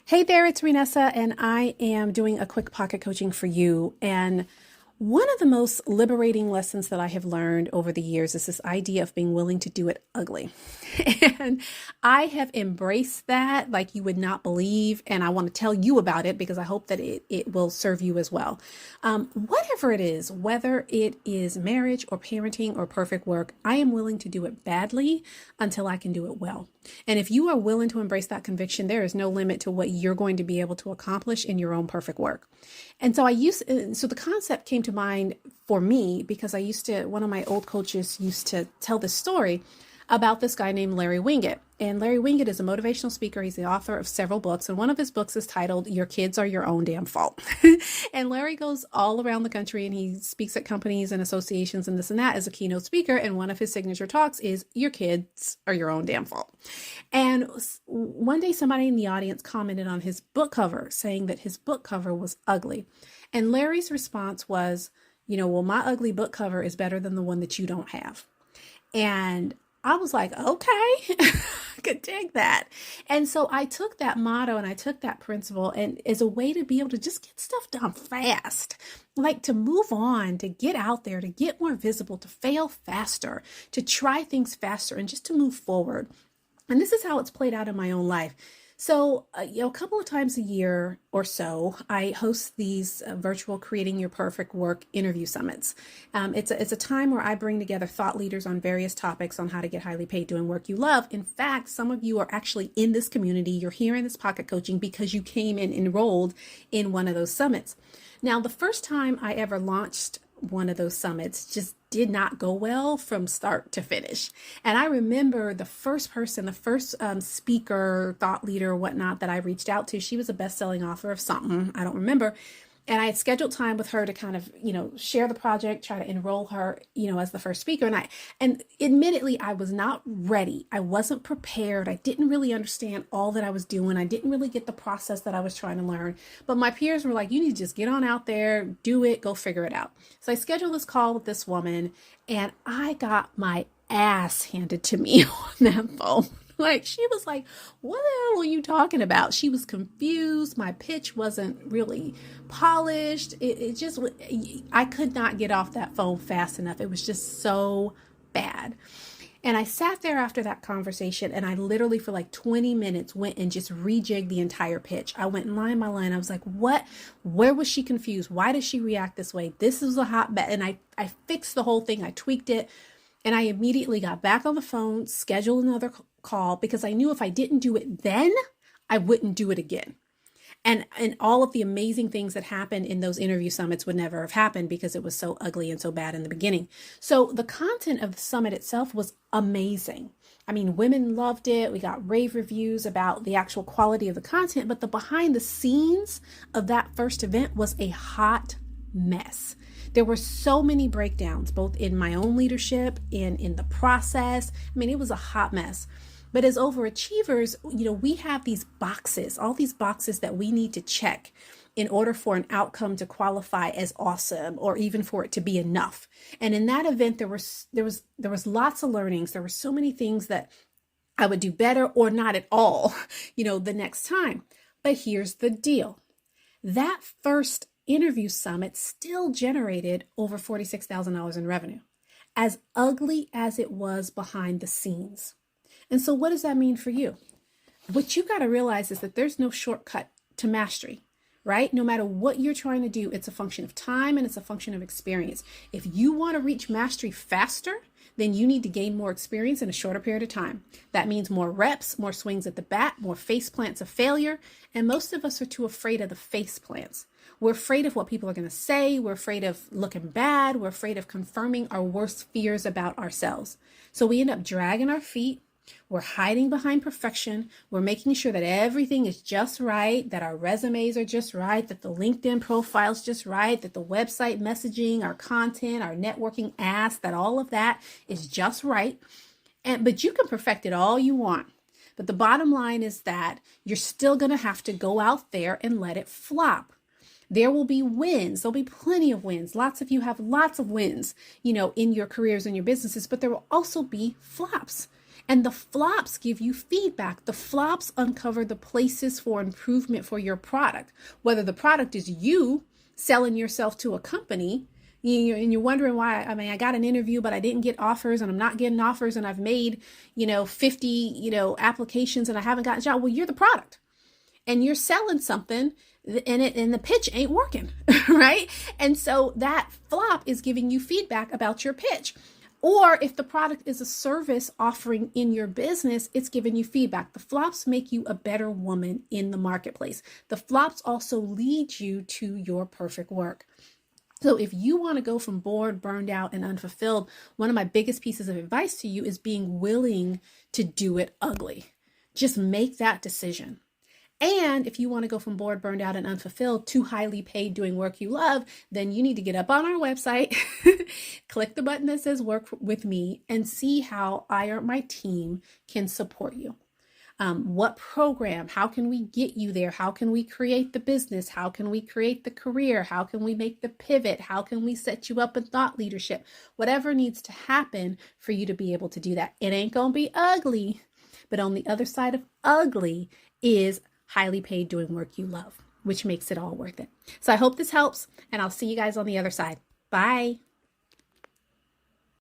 Hey there, it's Renessa, and I am doing a quick pocket coaching for you. And one of the most liberating lessons that I have learned over the years is this idea of being willing to do it ugly. And I have embraced that like you would not believe. And I want to tell you about it because I hope that it will serve you as well. Whatever it is, whether it is marriage or parenting or perfect work, I am willing to do it badly until I can do it well. And if you are willing to embrace that conviction, there is no limit to what you're going to be able to accomplish in your own perfect work. And so so the concept came to mind for me because one of my old coaches used to tell this story about this guy named Larry Winget. And Larry Winget is a motivational speaker. He's the author of several books. And one of his books is titled, Your Kids Are Your Own Damn Fault. And Larry goes all around the country and he speaks at companies and associations and this and that as a keynote speaker. And one of his signature talks is, Your kids are your own damn fault. And one day somebody in the audience commented on his book cover saying that his book cover was ugly. And Larry's response was, well, my ugly book cover is better than the one that you don't have. And I was like, okay, I could take that. And so I took that motto and I took that principle and as a way to be able to just get stuff done fast, like to move on, to get out there, to get more visible, to fail faster, to try things faster and just to move forward. And this is how it's played out in my own life. So, a couple of times a year or so, I host these virtual Creating Your Perfect Work interview summits. It's a time where I bring together thought leaders on various topics on how to get highly paid doing work you love. In fact, some of you are actually in this community. You're here in this pocket coaching because you came and enrolled in one of those summits. Now, the first time I ever launched one of those summits just did not go well from start to finish. And I remember the first speaker, thought leader, whatnot that I reached out to, she was a best-selling author of something, I don't remember. And I had scheduled time with her to kind of, share the project, try to enroll her, as the first speaker. And admittedly, I was not ready. I wasn't prepared. I didn't really understand all that I was doing. I didn't really get the process that I was trying to learn. But my peers were like, you need to just get on out there, do it, go figure it out. So I scheduled this call with this woman and I got my ass handed to me on that phone. Like, she was like, what the hell are you talking about? She was confused. My pitch wasn't really polished. I could not get off that phone fast enough. It was just so bad. And I sat there after that conversation and I literally for like 20 minutes went and just rejigged the entire pitch. I went line by line. I was like, where was she confused? Why does she react this way? This is a hot bet. And I fixed the whole thing. I tweaked it. And I immediately got back on the phone, scheduled another call because I knew if I didn't do it then, I wouldn't do it again. And all of the amazing things that happened in those interview summits would never have happened because it was so ugly and so bad in the beginning. So the content of the summit itself was amazing. I mean, women loved it. We got rave reviews about the actual quality of the content, but the behind the scenes of that first event was a hot mess. There were so many breakdowns, both in my own leadership and in the process. I mean, it was a hot mess. But as overachievers, we have these boxes, all these boxes that we need to check in order for an outcome to qualify as awesome or even for it to be enough. And in that event, there was lots of learnings. There were so many things that I would do better or not at all, the next time. But here's the deal. That first interview summit still generated over $46,000 in revenue, as ugly as it was behind the scenes. And so what does that mean for you? What you got to realize is that there's no shortcut to mastery, right? No matter what you're trying to do, it's a function of time and it's a function of experience. If you want to reach mastery faster, then you need to gain more experience in a shorter period of time. That means more reps, more swings at the bat, more face plants of failure. And most of us are too afraid of the face plants. We're afraid of what people are going to say. We're afraid of looking bad. We're afraid of confirming our worst fears about ourselves. So we end up dragging our feet. We're hiding behind perfection. We're making sure that everything is just right, that our resumes are just right, that the LinkedIn profile is just right, that the website messaging, our content, our networking ask, that all of that is just right. But you can perfect it all you want. But the bottom line is that you're still going to have to go out there and let it flop. There will be wins. There'll be plenty of wins. Lots of you have lots of wins, in your careers and your businesses, but there will also be flops. And the flops give you feedback. The flops uncover the places for improvement for your product. Whether the product is you selling yourself to a company, and you're wondering why. I mean, I got an interview, but I didn't get offers, and I'm not getting offers, and I've made, 50, applications, and I haven't gotten a job. Well, you're the product, and you're selling something, and the pitch ain't working, right? And so that flop is giving you feedback about your pitch. Or if the product is a service offering in your business, it's giving you feedback. The flops make you a better woman in the marketplace. The flops also lead you to your perfect work. So if you want to go from bored, burned out, and unfulfilled, one of my biggest pieces of advice to you is being willing to do it ugly. Just make that decision. And if you want to go from bored, burned out, and unfulfilled to highly paid doing work you love, then you need to get up on our website, click the button that says work with me, and see how I or my team can support you. What program, how can we get you there? How can we create the business? How can we create the career? How can we make the pivot? How can we set you up in thought leadership? Whatever needs to happen for you to be able to do that. It ain't going to be ugly, but on the other side of ugly is highly paid doing work you love, which makes it all worth it. So I hope this helps, and I'll see you guys on the other side. Bye.